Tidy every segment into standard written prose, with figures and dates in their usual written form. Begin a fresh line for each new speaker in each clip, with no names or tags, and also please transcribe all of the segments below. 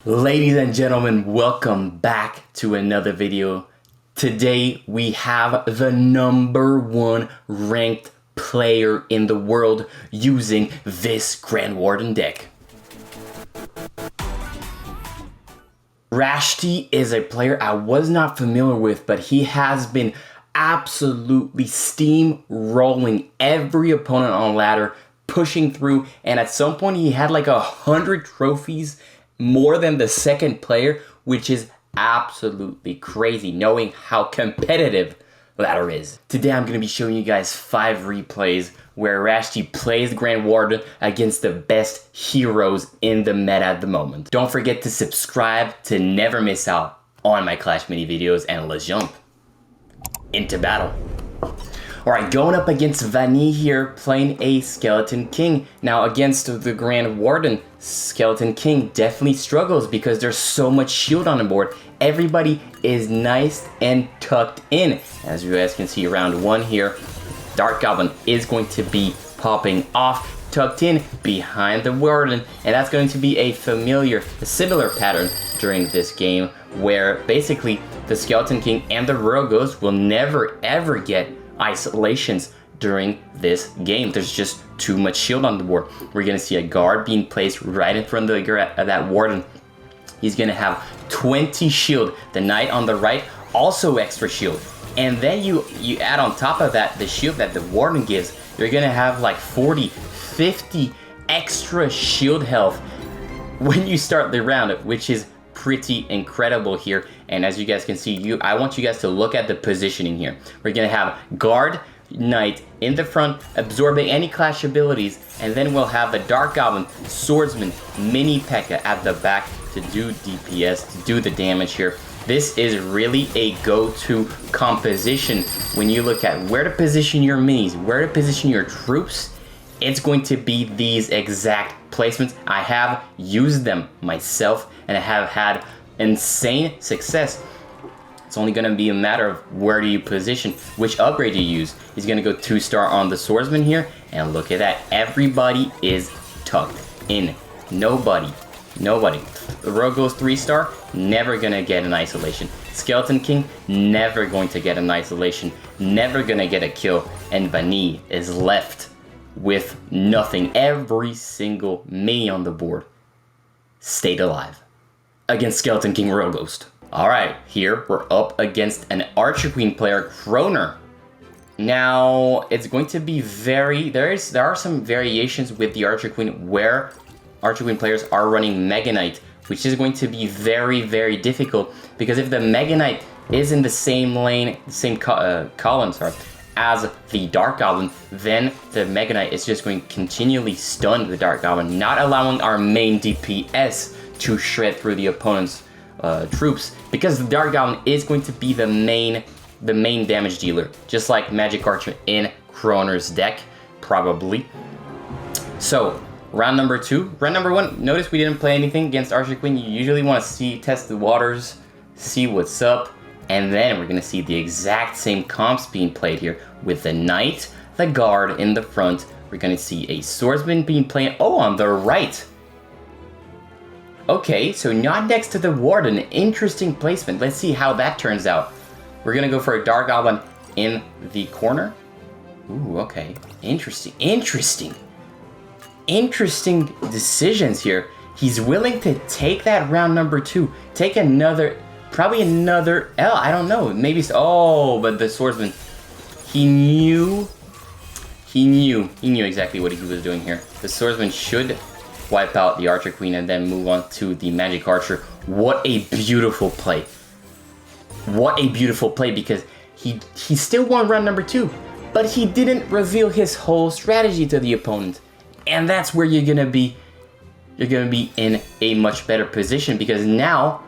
Ladies and gentlemen, welcome back to another video. Today we have the #1 ranked player in the world using this Grand Warden deck. Rachty is a player I was not familiar with, but he has been absolutely steamrolling every opponent on ladder, pushing through, and at some point he had like 100 trophies, more than the second player, which is absolutely crazy knowing how competitive ladder is. Today I'm going to be showing you guys 5 replays where Rachty plays Grand Warden against the best heroes in the meta at the moment. Don't forget to subscribe to never miss out on my Clash Mini videos, and let's jump into battle. Alright, going up against Vanille here, playing a Skeleton King. Now against the Grand Warden, Skeleton King definitely struggles because there's so much shield on the board. Everybody is nice and tucked in. As you guys can see, round 1 here, Dark Goblin is going to be popping off, tucked in behind the Warden, and that's going to be a similar pattern during this game, where basically the Skeleton King and the Royal Ghost will never ever get isolations during this game. There's just too much shield on the board. We're gonna see a guard being placed right in front of that Warden. He's gonna have 20 shield. The Knight on the right, also extra shield. And then you add on top of that the shield that the Warden gives. You're gonna have like 40, 50 extra shield health when you start the round, which is pretty incredible here. And as you guys can see, I want you guys to look at the positioning here. We're gonna have guard, Knight in the front, absorbing any clash abilities, and then we'll have the Dark Goblin, Swordsman, Mini P.E.K.K.A at the back to do DPS, to do the damage here. This is really a go-to composition when you look at where to position your minis, where to position your troops. It's going to be these exact placements. I have used them myself and I have had insane success. It's only going to be a matter of where do you position, which upgrade you use. He's going to go 2-star on the Swordsman here, and look at that. Everybody is tucked in. Nobody. The Rogue goes 3-star, never going to get an isolation. Skeleton King, never going to get an isolation, never going to get a kill, and Vanille is left with nothing. Every single mini on the board stayed alive against Skeleton King Royal Ghost. Alright, here we're up against an Archer Queen player, Kroner. Now, it's going to be there are some variations with the Archer Queen where Archer Queen players are running Mega Knight, which is going to be very, very difficult, because if the Mega Knight is in the same lane, column, as the Dark Goblin, then the Mega Knight is just going to continually stun the Dark Goblin, not allowing our main DPS to shred through the opponent's troops, because the Dark Goblin is going to be the main damage dealer, just like Magic Archer in Kroner's deck, probably. So, round number 2. Round number 1, notice we didn't play anything against Archer Queen. You usually want to test the waters, see what's up, and then we're going to see the exact same comps being played here with the Knight, the Guard in the front. We're going to see a Swordsman being played, on the right. Okay, so not next to the Warden. Interesting placement. Let's see how that turns out. We're going to go for a Dark Goblin in the corner. Ooh, okay. Interesting decisions here. He's willing to take that round number 2. Take probably another L, I don't know. Maybe, but the Swordsman, he knew exactly what he was doing here. The Swordsman should wipe out the Archer Queen and then move on to the Magic Archer. What a beautiful play. Because he still won round number 2, but he didn't reveal his whole strategy to the opponent. And that's where you're gonna be in a much better position, because now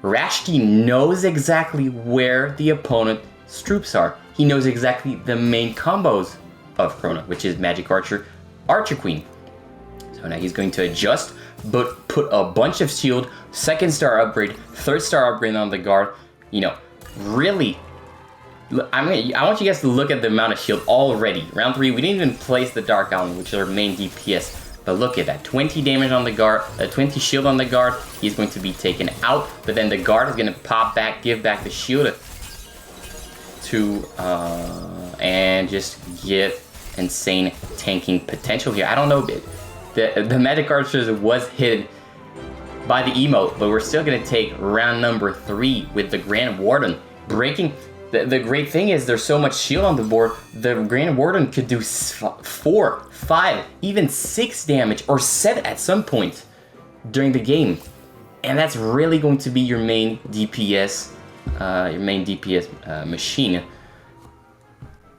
Rachty knows exactly where the opponent's troops are. He knows exactly the main combos of Kroner, which is Magic Archer, Archer Queen. So now he's going to adjust, but put a bunch of shield, 2nd-star upgrade, 3rd-star upgrade on the guard. Really, I want you guys to look at the amount of shield already. Round 3, we didn't even place the Dark Goblin, which is our main DPS. But look at that, 20 damage on the guard, 20 shield on the guard. He's going to be taken out, but then the guard is going to pop back, give back the shield to, and just get insane tanking potential here. I don't know, the Magic Archer was hit by the emote, but we're still going to take round number 3 with the Grand Warden breaking. The great thing is there's so much shield on the board, the Grand Warden could do 4, 5, even 6 damage, or 7 at some point during the game. And that's really going to be your main DPS, machine.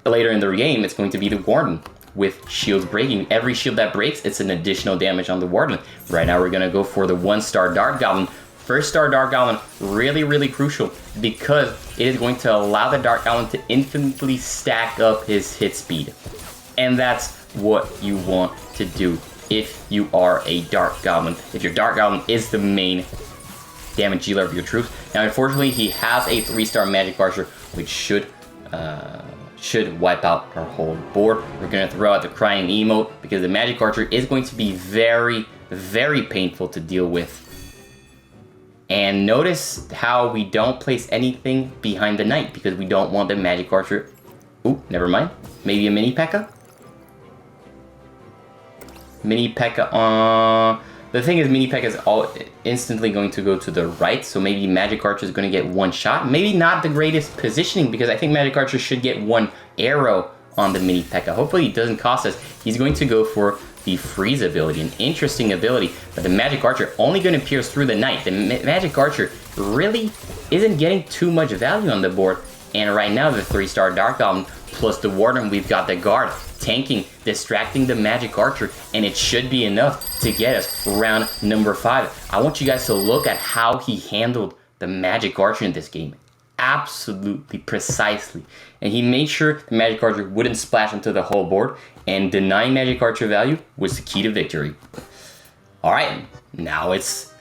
Later in the game, it's going to be the Warden with shields breaking. Every shield that breaks, it's an additional damage on the Warden. Right now, we're going to go for the 1-star Dark Goblin. First star Dark Goblin, really, really crucial because it is going to allow the Dark Goblin to infinitely stack up his hit speed. And that's what you want to do if you are a Dark Goblin. If your Dark Goblin is the main damage dealer of your troops. Now, unfortunately, he has a 3-star Magic Archer, which should wipe out our whole board. We're going to throw out the Crying Emote because the Magic Archer is going to be very, very painful to deal with. And notice how we don't place anything behind the Knight because we don't want the Magic Archer. Ooh, never mind. Maybe a Mini P.E.K.K.A. Mini P.E.K.K.A. The thing is, Mini P.E.K.K.A. is all instantly going to go to the right, so maybe Magic Archer is going to get 1 shot. Maybe not the greatest positioning because I think Magic Archer should get 1 arrow on the Mini P.E.K.K.A. Hopefully it doesn't cost us. He's going to go for the Freeze ability, an interesting ability, but the Magic Archer only going to pierce through the Knight. The Magic Archer really isn't getting too much value on the board, and right now the 3-star Dark Goblin plus the Warden, we've got the guard tanking, distracting the Magic Archer, and it should be enough to get us round number 5. I want you guys to look at how he handled the Magic Archer in this game. Absolutely precisely, and he made sure the Magic Archer wouldn't splash into the whole board, and denying Magic Archer value was the key to victory. Alright, now it's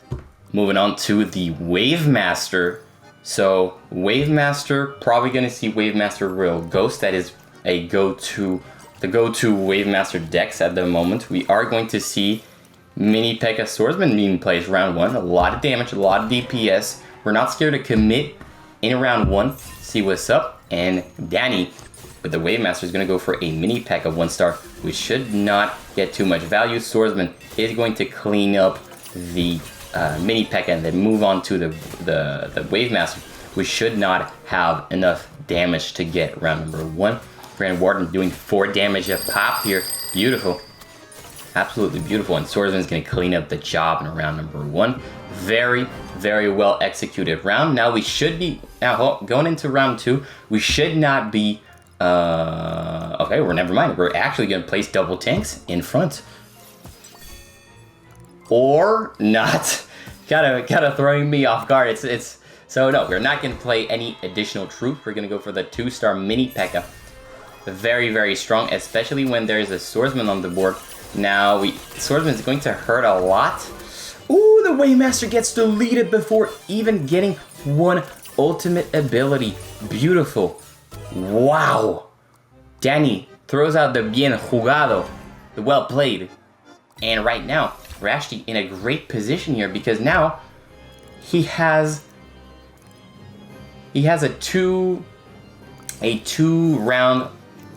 moving on to the Wave Master. So Wave Master, probably going to see Wave Master Royal Ghost. That is the go-to Wave Master decks at the moment. We are going to see Mini P.E.K.K.A. Swordsman being placed round 1. A lot of damage, a lot of DPS. We're not scared to commit in round 1, see what's up. And Danny with the Wave Master is going to go for a Mini P.E.K.K.A. 1-star, which should not get too much value. Swordsman is going to clean up the Mini P.E.K.K.A. and then move on to the Wave Master, which should not have enough damage to get round number 1. Grand Warden doing 4 damage a pop here. Beautiful. Absolutely beautiful. And Swordsman's going to clean up the job in round number 1. Very, very well executed round. Now we should be, going into round 2, we should not be, okay, never mind. We're actually going to place double tanks in front. Or not. Gotta throwing me off guard. So no, we're not going to play any additional troops. We're going to go for the 2-star Mini P.E.K.K.A. Very, very strong, especially when there's a Swordsman on the board. Now, Swordsman is going to hurt a lot. Ooh, the Wave Master gets deleted before even getting 1 ultimate ability. Beautiful. Wow. Danny throws out the bien jugado, the well played. And right now, Rachty in a great position here because now he has a 2-round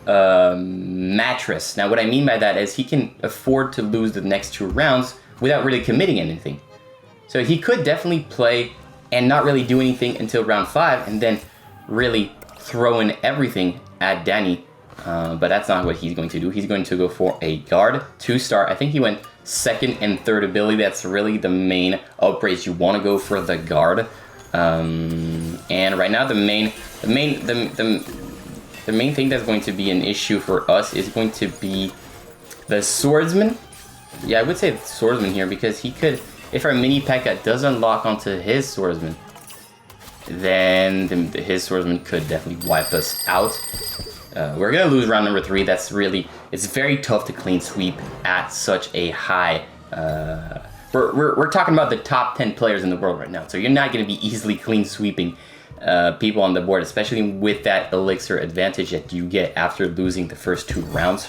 mattress. Now what I mean by that is he can afford to lose the next 2 rounds without really committing anything. So he could definitely play and not really do anything until round 5 and then really throw in everything at Danny. But that's not what he's going to do. He's going to go for a guard 2-star. I think he went 2nd and 3rd ability. That's really the main upgrades. You want to go for the guard. And right now the main thing that's going to be an issue for us is going to be the Swordsman. Yeah, I would say the Swordsman here because he could, if our Mini P.E.K.K.A. does unlock onto his Swordsman, then his Swordsman could definitely wipe us out. We're gonna lose round number 3. It's very tough to clean sweep at such a high. We're talking about the top 10 players in the world right now, so you're not gonna be easily clean sweeping people on the board, especially with that elixir advantage that you get after losing the first 2 rounds.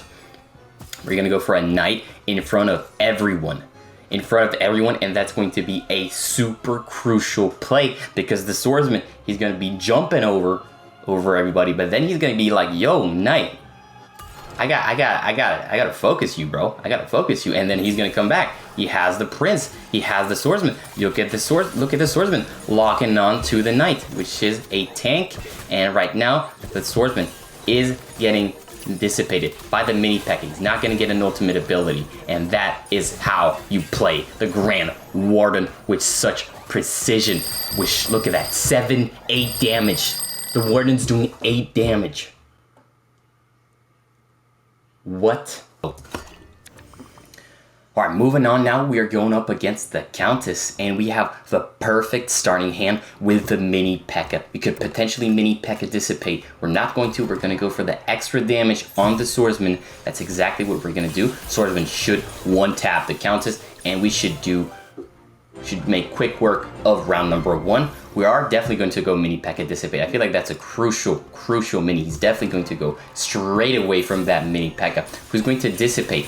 We're gonna go for a knight in front of everyone. In front of everyone, and that's going to be a super crucial play because the swordsman, he's gonna be jumping over everybody, but then he's gonna be like, yo, knight, I gotta focus you, bro. I gotta focus you. And then he's gonna come back. He has the prince. He has the swordsman. Look at the swordsman locking on to the knight, which is a tank. And right now, the swordsman is getting dissipated by the mini P.E.K.K.A. He's not gonna get an ultimate ability. And that is how you play the Grand Warden with such precision. Which, look at that, 8 damage. The Warden's doing 8 damage. What? Alright, moving on now, we are going up against the Countess, and we have the perfect starting hand with the mini P.E.K.K.A. We could potentially mini P.E.K.K.A. dissipate. We're not going to, we're going to go for the extra damage on the swordsman. That's exactly what we're going to do. Swordsman should one-tap the Countess, and we should make quick work of round number 1. We are definitely going to go mini P.E.K.K.A. dissipate. I feel like that's a crucial mini. He's definitely going to go straight away from that mini P.E.K.K.A. Who's going to dissipate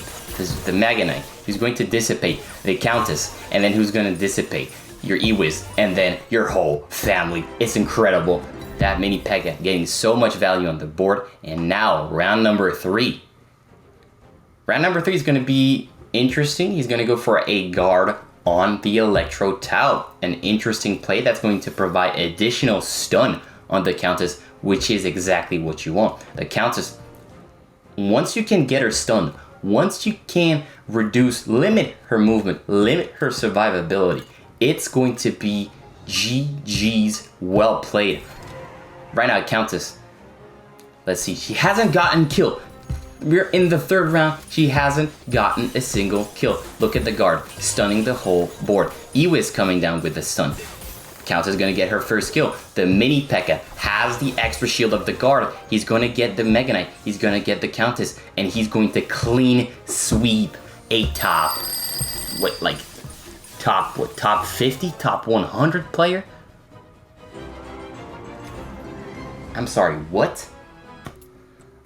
the Mega Knight, who's going to dissipate the Countess, and then who's going to dissipate your Ewiz, and then your whole family. It's incredible. That mini P.E.K.K.A. getting so much value on the board. And now, round number 3. Round number 3 is going to be interesting. He's going to go for a guard on the Electro Tau. An interesting play that's going to provide additional stun on the Countess, which is exactly what you want. The Countess, once you can get her stunned, once you can limit her movement, limit her survivability, it's going to be GG's well played. Right now, Countess, let's see, she hasn't gotten killed. We're in the 3rd round. She hasn't gotten a single kill. Look at the guard, stunning the whole board. Ewiz coming down with the stun. Countess is going to get her first kill. The mini P.E.K.K.A. has the extra shield of the guard. He's going to get the Mega Knight. He's going to get the Countess. And he's going to clean sweep a top 50, top 100 player? I'm sorry, what?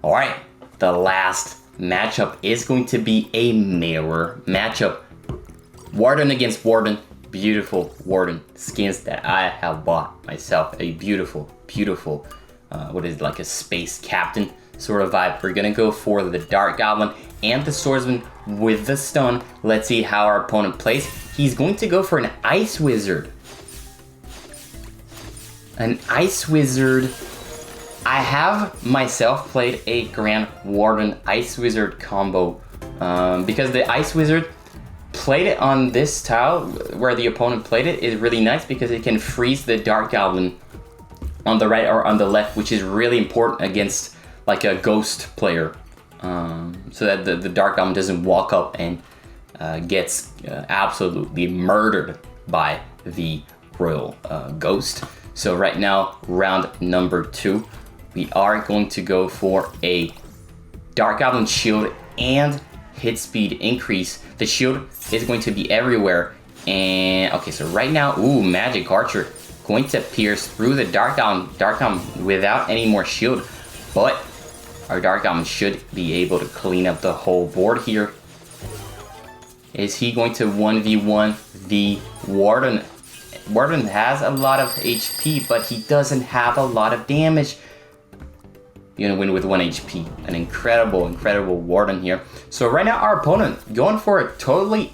Alright. The last matchup is going to be a mirror matchup. Warden against Warden. Beautiful Warden skins that I have bought myself. A beautiful, what is it, like a space captain sort of vibe. We're gonna go for the Dark Goblin and the Swordsman with the stun. Let's see how our opponent plays. He's going to go for an Ice Wizard. An Ice Wizard. I have myself played a Grand Warden Ice Wizard combo because the Ice Wizard played it on this tile where the opponent played it is really nice because it can freeze the Dark Goblin on the right or on the left, which is really important against like a ghost player, so that the Dark Goblin doesn't walk up and gets absolutely murdered by the Royal Ghost. So right now, round number 2, we are going to go for a Dark Goblin shield and hit speed increase. The shield is going to be everywhere. And okay, so right now, Magic Archer going to pierce through the Dark Goblin without any more shield. But our Dark Goblin should be able to clean up the whole board here. Is he going to 1v1 the Warden? Warden has a lot of HP, but he doesn't have a lot of damage. You're gonna win with 1 HP. An incredible Warden here. So right now our opponent going for a totally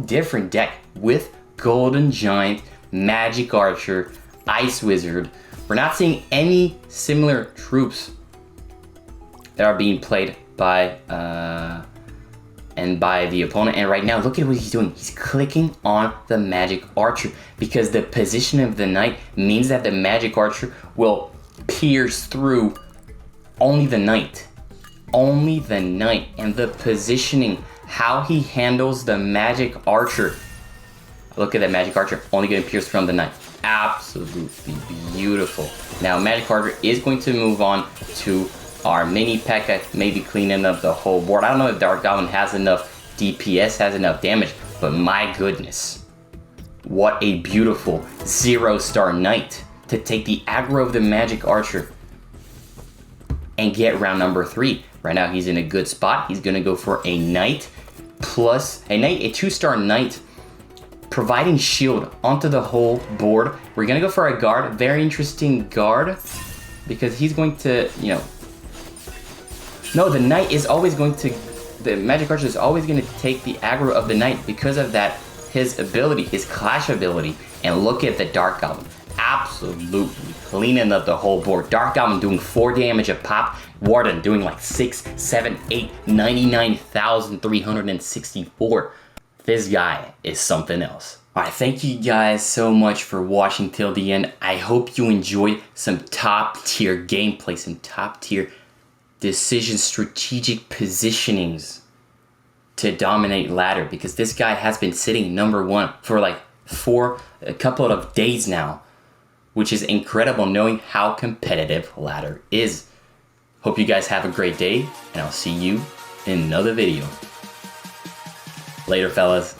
different deck with Golden Giant, Magic Archer, Ice Wizard. We're not seeing any similar troops that are being played by the opponent. And right now, look at what he's doing. He's clicking on the Magic Archer because the position of the Knight means that the Magic Archer will pierce through only the Knight. Only the Knight. And the positioning, how he handles the Magic Archer. Look at that Magic Archer, only going to pierce from the Knight. Absolutely beautiful. Now, Magic Archer is going to move on to our mini P.E.K.K.A, maybe cleaning up the whole board. I don't know if Dark Goblin has enough DPS, has enough damage, but my goodness. What a beautiful 0-star Knight to take the aggro of the Magic Archer and get round number 3. Right now he's in a good spot. He's gonna go for a knight plus a 2-star knight, providing shield onto the whole board. We're gonna go for a guard, very interesting guard, because he's going to, you know, no, the knight is always going to, the magic archer is always going to take the aggro of the knight because of that, his ability, his clash ability. And look at the dark goblin, absolutely cleaning up the whole board. Dark goblin doing 4 damage a pop, Warden doing like 6, 7, 8, 99,364. This guy is something else. Alright, thank you guys so much for watching till the end. I hope you enjoyed some top tier gameplay, some top tier decision, strategic positionings to dominate ladder, because this guy has been sitting #1 for like a couple of days now, which is incredible knowing how competitive ladder is. Hope you guys have a great day, and I'll see you in another video. Later, fellas.